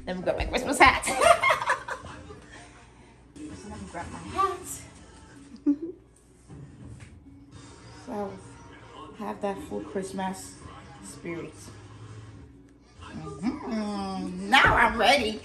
Let me grab my Christmas hat. So let me grab my hat. So have that full Christmas spirit. Now I'm ready.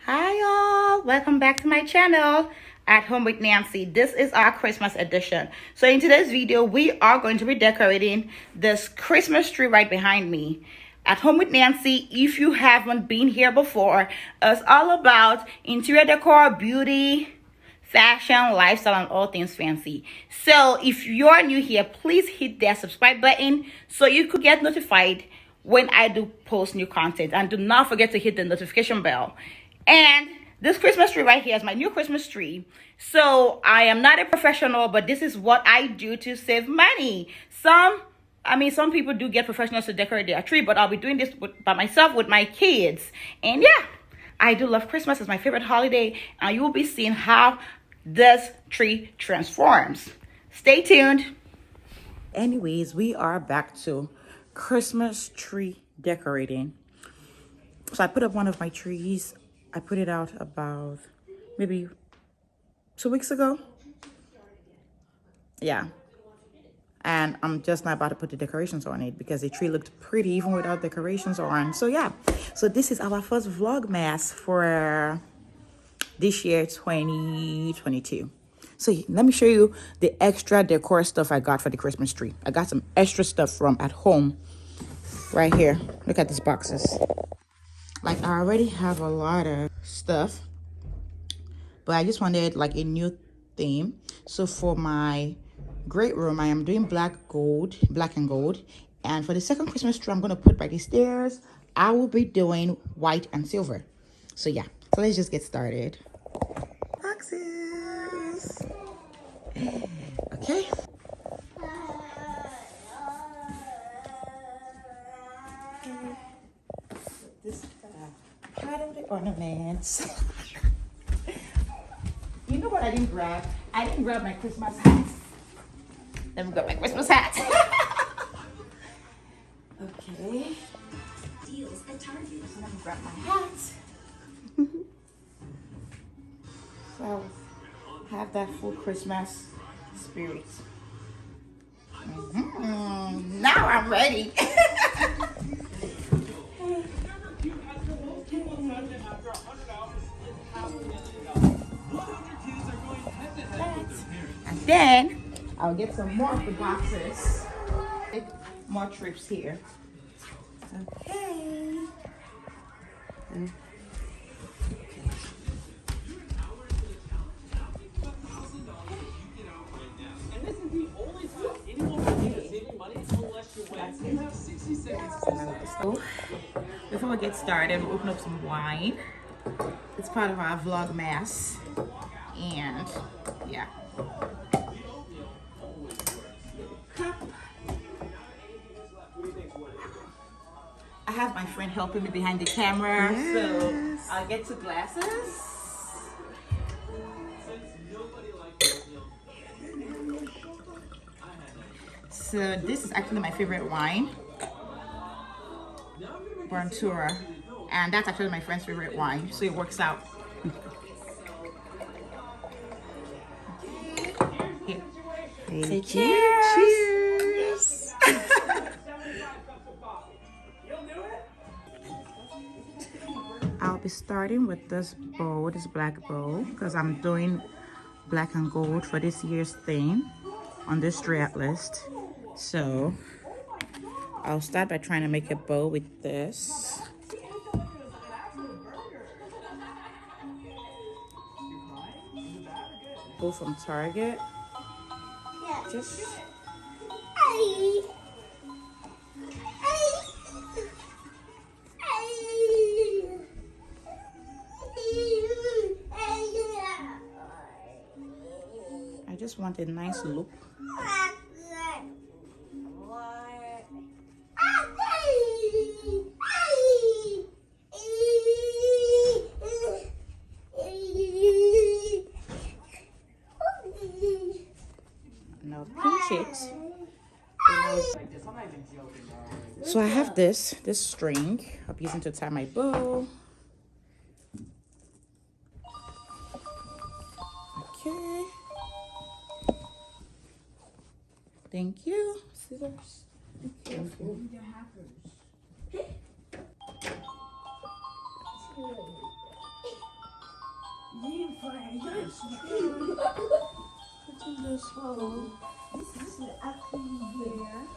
Hi y'all, welcome back to my channel at home with Nancy. This is our Christmas edition. So in today's video we are going to be decorating this Christmas tree right behind me. At home with Nancy, if you haven't been here before, it's all about interior decor, beauty, fashion, lifestyle, and all things fancy. So if you're new here, please hit that subscribe button so you could get notified when I do post new content, and do not forget to hit the notification bell. And this Christmas tree right here is my new Christmas tree. So I am not a professional, but this is what I do to save money. Some people do get professionals to decorate their tree, but I'll be doing this by myself with my kids. And yeah, I do love Christmas. It's my favorite holiday. And you will be seeing how this tree transforms. Stay tuned. Anyways, we are back to Christmas tree decorating. So I put up one of my trees. I put it out about maybe 2 weeks ago. Yeah. And I'm just not about to put the decorations on it because the tree looked pretty even without decorations on. So yeah. So this is our first Vlogmas for this year, 2022. So let me show you the extra decor stuff I got for the Christmas tree. I got some extra stuff from at home right here. Look at these boxes. Like, I already have a lot of stuff, but I just wanted like a new theme. So for my great room, I am doing black and gold. And for the second Christmas tree I'm going to put by the stairs, I will be doing white and silver. So yeah, so let's just get started. Boxes. Okay. This part of the ornaments. You know what I didn't grab? I didn't grab my Christmas hat. Let me grab my Christmas hat. Okay. Deals at Target. So let me grab my hat. So have that full Christmas spirit. Now I'm ready. And then I'll get some more of the boxes. More trips here. Okay. And this is the only time anyone will be saving money unless you win. You have 60 seconds to decide. Before we get started, we'll open up some wine. It's part of our Vlogmas. And yeah. Cup. I have my friend helping me behind the camera, yes. So I'll get 2 glasses. So this is actually my favorite wine, Tulle, and that's actually my friend's favorite wine, so it works out. Here. Say cheers. Cheers. I'll be starting with this bowl, this black bowl, because I'm doing black and gold for this year's theme on this strat list. So I'll start by trying to make a bow with this. Bow from Target. Just just want a nice look. Now pinch it. So I have this string I'm using to tie my bow. Okay. Thank you. Scissors. Thank you. What's in this hole? This is an Athome there.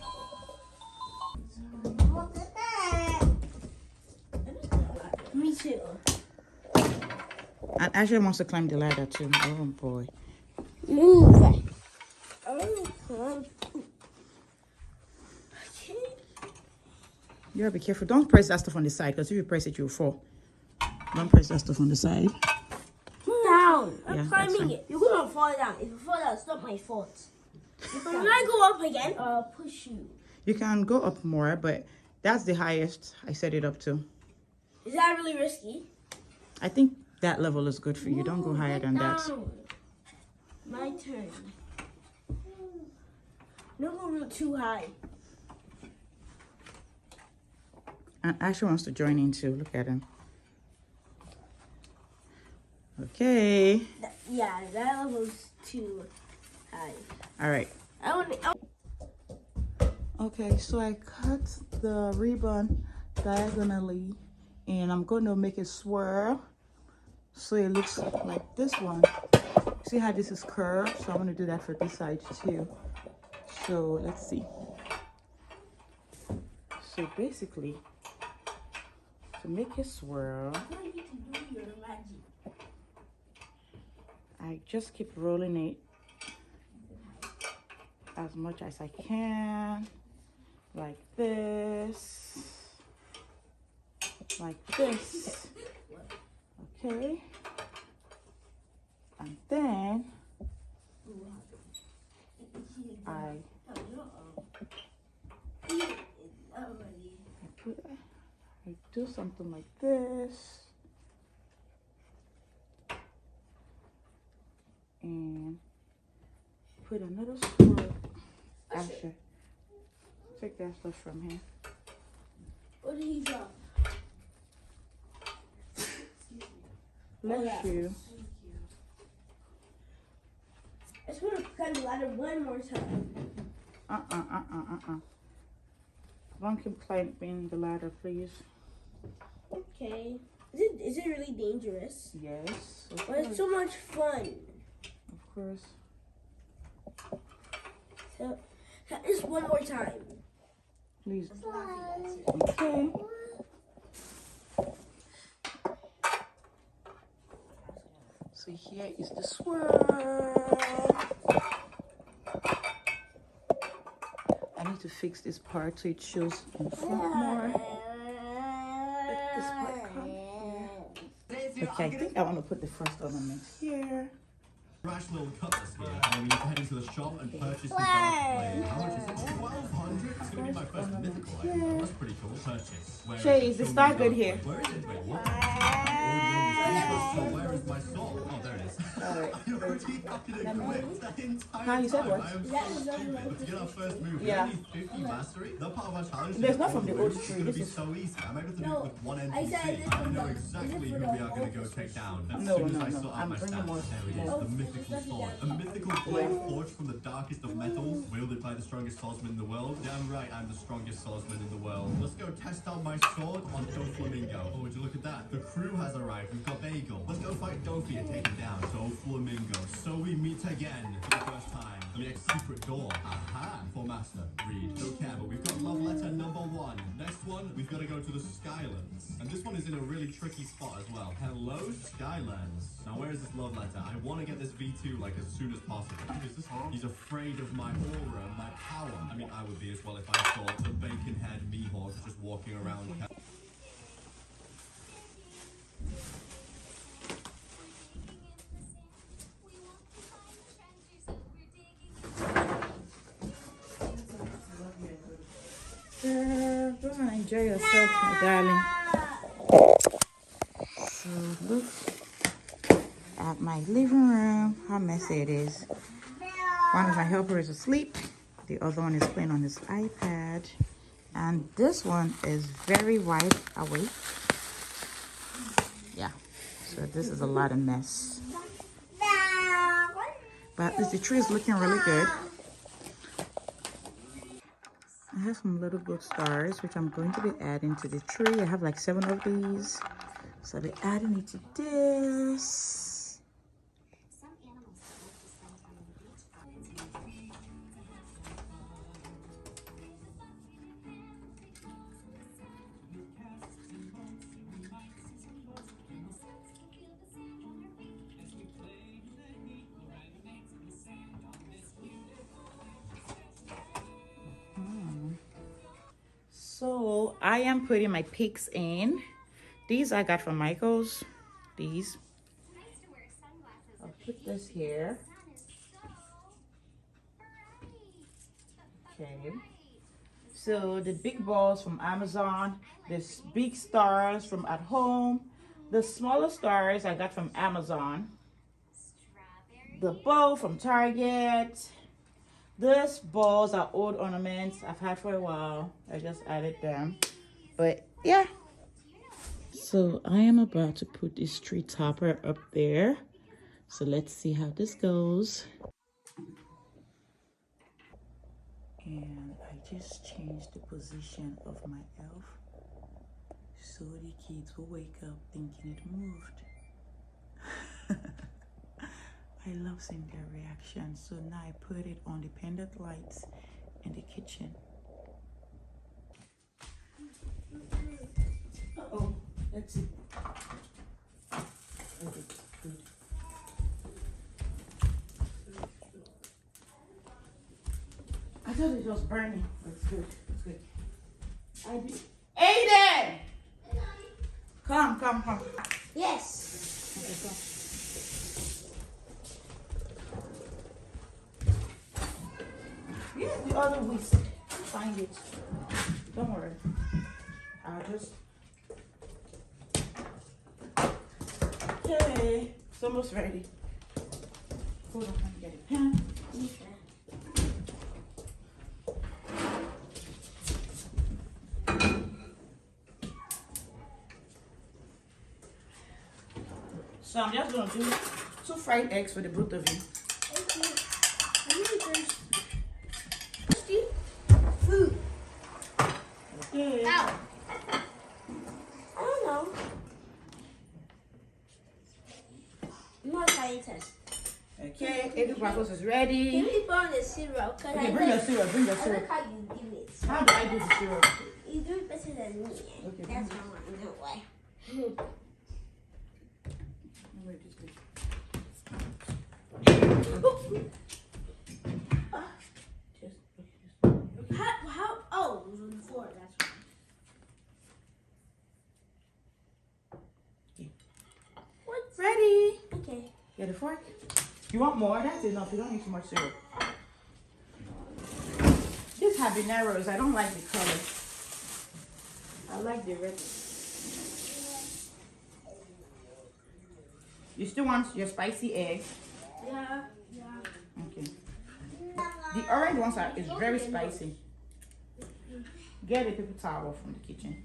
Me too. And Ashley wants to climb the ladder too. Oh boy. Move. You gotta be careful. Don't press that stuff on the side, because if you press it, you'll fall. Don't press that stuff on the side. Down. Yeah, I'm that's climbing fine. it. You're gonna fall down. If you fall down, it's not my fault. Can I go up again? Push you. You can go up more, but that's the highest I set it up to. Is that really risky? I think that level is good for you. Don't go higher than that. My turn. Don't go too high. And Ashley wants to join in too. Look at him. Okay. Yeah, that level's too high. All right. Okay, so I cut the ribbon diagonally, and I'm going to make it swirl so it looks like this one. See how this is curved? So I'm going to do that for this side too. So let's see. So basically, to make it swirl, I just keep rolling it as much as I can, like this, like this. Okay, and then I do something like this, and put another swirl. Asher, take that stuff from here. What did he drop? Bless you. Let's go to climb the ladder one more time. Don't keep climbing the ladder, please. Okay. Is it really dangerous? Yes. But it's so much fun. Of course. So, just one more time. Please. Okay. So here is the swirl. I need to fix this part so it shows in front more. Let this part come here. Okay, I think I want to put the first ornament here. Rash little cutlass here, and then you can head into the shop and purchase the dark blade. How much is it? 1,200? It's going to be my first mythical item. That's pretty cool. Purchase. Shay, is the star good here? Where is it? Wait, what? So where is my sword? Oh, there it is. Alright. I already fucking equipped that entire How you said time. what? I am so stupid. But to get our first move, Yeah. we need 50 mastery. That part of our challenge There's is not from the old it's tree. going to This be is so easy. I'm able to do No, it with one I said NPC. this I for know the- exactly this who is for we are the going to go old take down. As No, soon as no, I no. sort out I'm my bringing stats. more. There it is, the mythical sword. A mythical blade forged from the darkest of metals, wielded by the strongest swordsman in the world. Damn right, I'm the strongest swordsman in the world. Let's go test out my sword on Doflamingo. Oh, would you look at that? The crew has arrived. We've got Bagel. Let's go fight Dofi and take him down. Doflamingo. So we meet again for the first time. The next secret door. Aha! For Master. Read. Don't care, but we've got love letter number 1. Next one, we've got to go to the Skylands. And this one is in a really tricky spot as well. Hello, Skylands. Now, where is this love letter? I want to get this V2 like as soon as possible. Is this wrong? He's afraid of my aura, my power. I mean, I would be as well if I saw the bacon-head Mihawk just walking around. Girl, go on, enjoy yourself, my darling. So look at my living room, how messy it is. One of my helpers is asleep. The other one is playing on his iPad. And this one is very wide awake. Yeah, so this is a lot of mess. But at least the tree is looking really good. I have some little gold stars, which I'm going to be adding to the tree. I have like 7 of these. So I'll be adding it to this. So I am putting my picks in. These I got from Micheals. These. I'll put this here. Okay. So the big balls from Amazon. This big stars from Athome. The smaller stars I got from Amazon. The bow from Target. These balls are old ornaments I've had for a while. I just added them. But yeah. So I am about to put this tree topper up there. So let's see how this goes. And I just changed the position of my elf so the kids will wake up thinking it moved. I love seeing their reaction. So now I put it on the pendant lights in the kitchen. Uh-oh, let's see. Okay, good. I thought it was burning. That's good. That's good. I did. Aiden! Come. Yes. Okay, come. Here's the other whisk. Find it. Don't worry. I'll just. Okay. It's almost ready. Hold on, let me get a pen. So I'm just gonna do 2 fried eggs for the both of you. Food. Okay. Ow. I don't know. I'm not a scientist. Okay, egg waffles is ready. Can we burn the syrup? Okay, bring your syrup, bring your I syrup. like how you give it. How do I do the syrup? You do it better than me. Okay, That's why I want to know why. How? Oh, it was on the floor. That's Okay. What's Ready? okay? Get a fork. You want more? That's enough. You don't need too much syrup. These habaneros, I don't like the color. I like the red. You still want your spicy egg? Yeah. Okay. The orange ones is very spicy. Get a paper towel from the kitchen.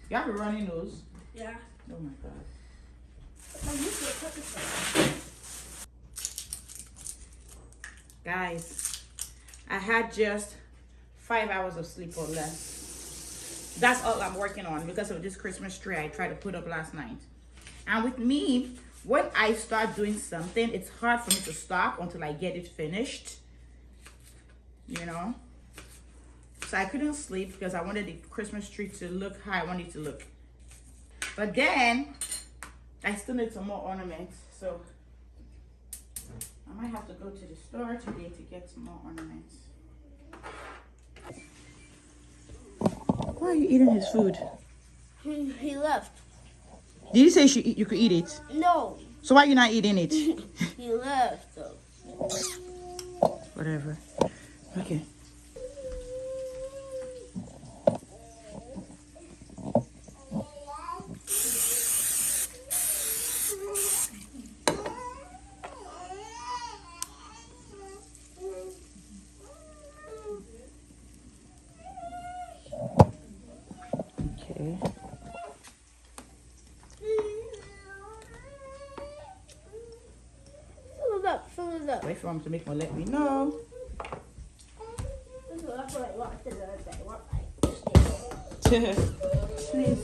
You have a runny nose? Yeah. Oh my god. Guys, I had just 5 hours of sleep or less. That's all I'm working on because of this Christmas tree I tried to put up last night. And with me, when I start doing something, it's hard for me to stop until I get it finished. You know? So I couldn't sleep because I wanted the Christmas tree to look how I wanted it to look. But then, I still need some more ornaments. So, I might have to go to the store today to get some more ornaments. Why are you eating his food? He left. Did you say you could eat it? No. So why are you not eating it? He left though. Whatever. Okay. If you want me to make more, let me know. That's what I want. Please.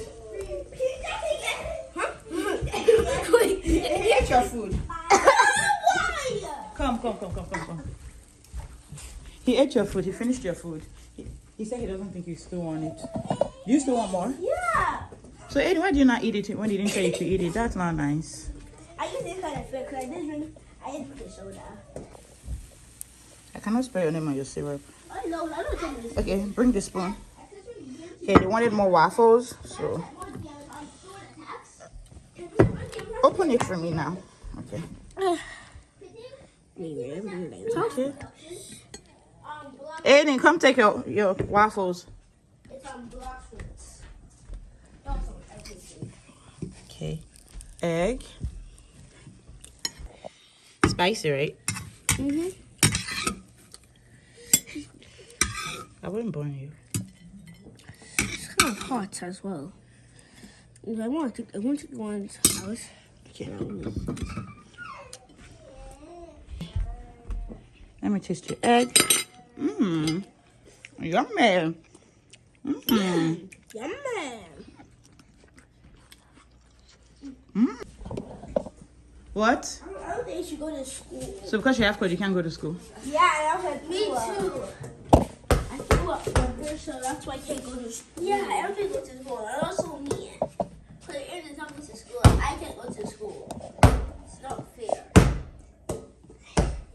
Huh? Eat your food. Why? Come. He ate your food. He finished your food. He said he doesn't think you still want it. Do you still want more? Yeah. So, Eddie, why do you not eat it when you didn't tell you to eat it? That's not nice. I used this kind of food because I didn't drink the soda. I cannot spell your name on your syrup. I know. I don't think this. Okay, bring the spoon. Okay, they wanted more waffles, so open it for me now. Okay. Okay. Aiden, come take your waffles. It's on block fruits. Okay. Egg. Spicy, right? Mhm. I wouldn't burn you. It's kind of hot as well. I want to go in his house. Okay. Let me taste your egg. Mmm. Yummy. Mmm. Yummy. Mm. What? I don't think you should go to school. So because you have COVID, you can't go to school? Yeah, and I was like, me too. I threw up rubber, so that's why I can't go to school. Yeah, I don't think go to school. And also me. Because Aaron is not going to school. I can't go to school. It's not fair.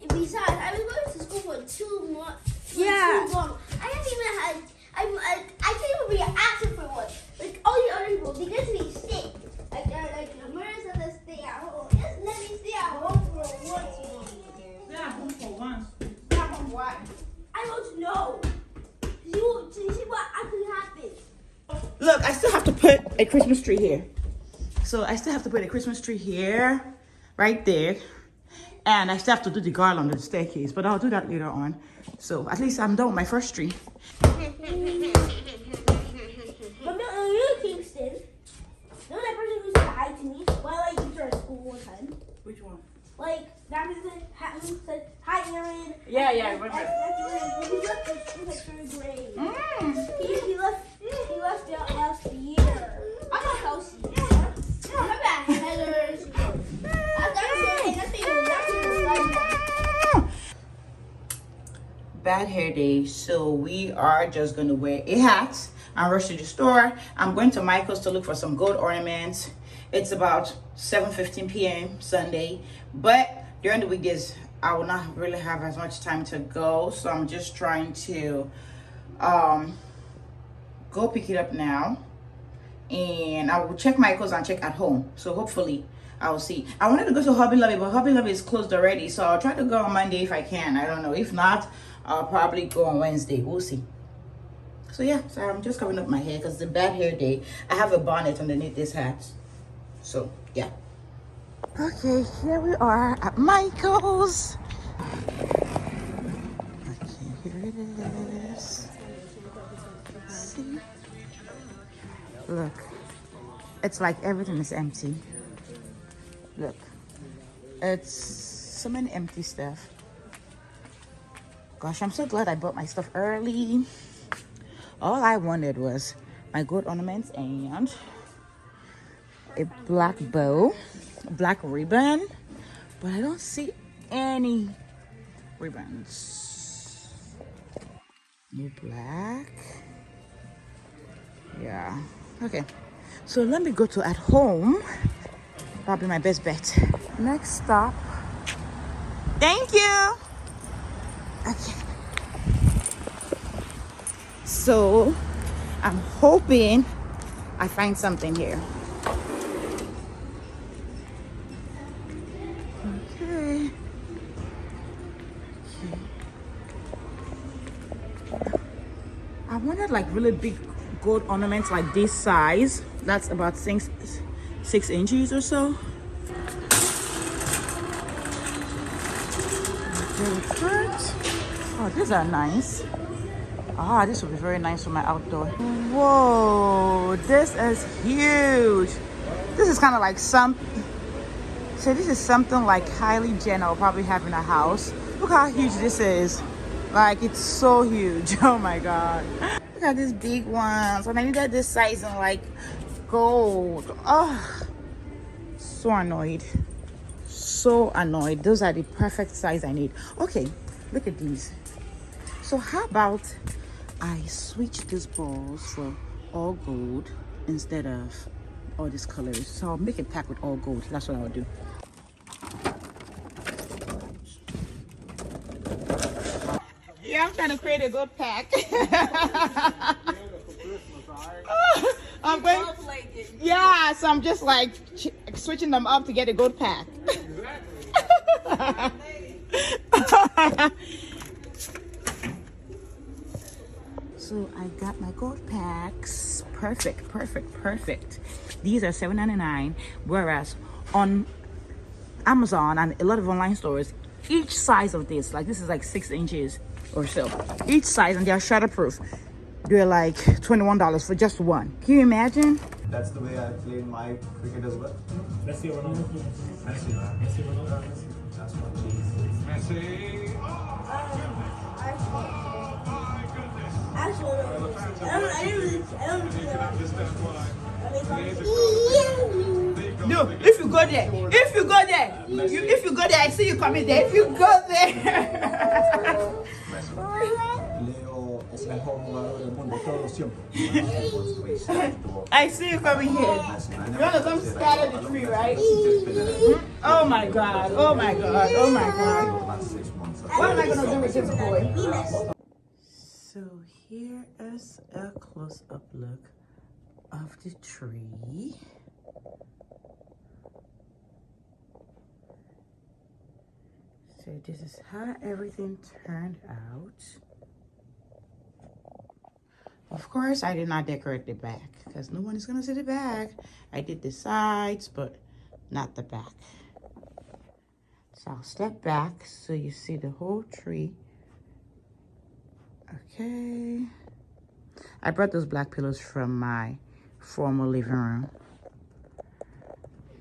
And besides, I was going to school for 2 months. Yeah. Too long. I didn't even have. I can't even be absent for one. Like all the other people, they get to be sick. Like the murders of the stay at home. Just let me stay at home for once. Stay at home for once. Stay at home why? I don't know. You see what actually happened? Look, I still have to put a Christmas tree here. So I still have to put a Christmas tree here, right there. And I still have to do the garland on the staircase, but I'll do that later on. So at least I'm done with my first tree. But you Kingston, know that person who said hi to me while I used her at school one time? Which one? Like, that person who said, hi, Aaron. Yeah, I remember. That's Aaron. He left in like 3rd grade. He left out last year. I'm not Kelsey. My bad, Heather. Bad hair day, so we are just gonna wear a hat and rush to the store. I'm going to Micheals to look for some gold ornaments. It's about 7:15 p.m. Sunday, but during the weekdays I will not really have as much time to go, so I'm just trying to go pick it up now, and I will check Micheals and check Athome. So hopefully I will see. I wanted to go to Hobby Lobby, but Hobby Lobby is closed already, so I'll try to go on Monday if I can. I don't know. If not, I'll probably go on Wednesday. We'll see. So yeah, so I'm just covering up my hair because it's a bad hair day. I have a bonnet underneath this hat. So yeah. Okay, here we are at Micheals. Okay, here it is. See? Look. It's like everything is empty. Look. It's so many empty stuff. Gosh, I'm so glad I bought my stuff early. All I wanted was my gold ornaments and a black bow, a black ribbon, but I don't see any ribbons. New black. Yeah. Okay. So let me go to Athome. Probably my best bet. Next stop. Thank you. Okay. So I'm hoping I find something here. Okay. I wanted like really big gold ornaments like this size. That's about 6 inches or so. Oh, these are nice. Ah, this will be very nice for my outdoor. Whoa, this is huge. This is kind of like so this is something like Kylie Jenner will probably have in a house. Look how huge this is. Like, it's so huge. Oh my god. Look at these big ones. And I needed this size in like gold. Oh, so annoyed. So annoyed. Those are the perfect size I need. Okay, look at these. So how about I switch these balls for all gold instead of all these colors? So I'll make a pack with all gold. That's what I'll do. Yeah, I'm trying to create a gold pack. I'm going. Yeah, so I'm just like switching them up to get a gold pack. So I got my gold packs. Perfect, perfect, perfect. These are $7.99, whereas on Amazon and a lot of online stores, each size of this, like this is like 6 inches or so, each size, and they are shatterproof. They're like $21 for just one. Can you imagine? That's the way I play my cricket as well. Messi or Ronaldo? Messi. Messi or Ronaldo? That's what it is. Messi. Actually, I don't do that. No, if you go there, if you go there, I see you coming there. If you go there. Leo es mejor jugador del mundo todo siempre. I see you coming here. You want to come scatter the tree, right? Oh my god, oh my god, oh my god. What am I going to do with this boy? So here is a close-up look of the tree. So this is how everything turned out. Of course, I did not decorate the back because no one is going to see the back. I did the sides, but not the back. So I'll step back so you see the whole tree. Okay. I brought those black pillows from my former living room.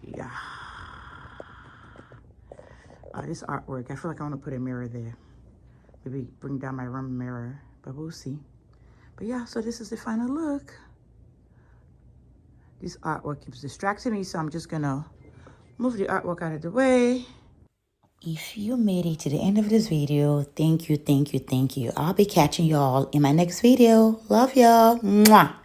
Yeah. This artwork, I feel like I want to put a mirror there. Maybe bring down my room mirror, but we'll see. But yeah, so this is the final look. This artwork keeps distracting me, so I'm just gonna move the artwork out of the way. If you made it to the end of this video, thank you, thank you, thank you. I'll be catching y'all in my next video. Love y'all. Mwah.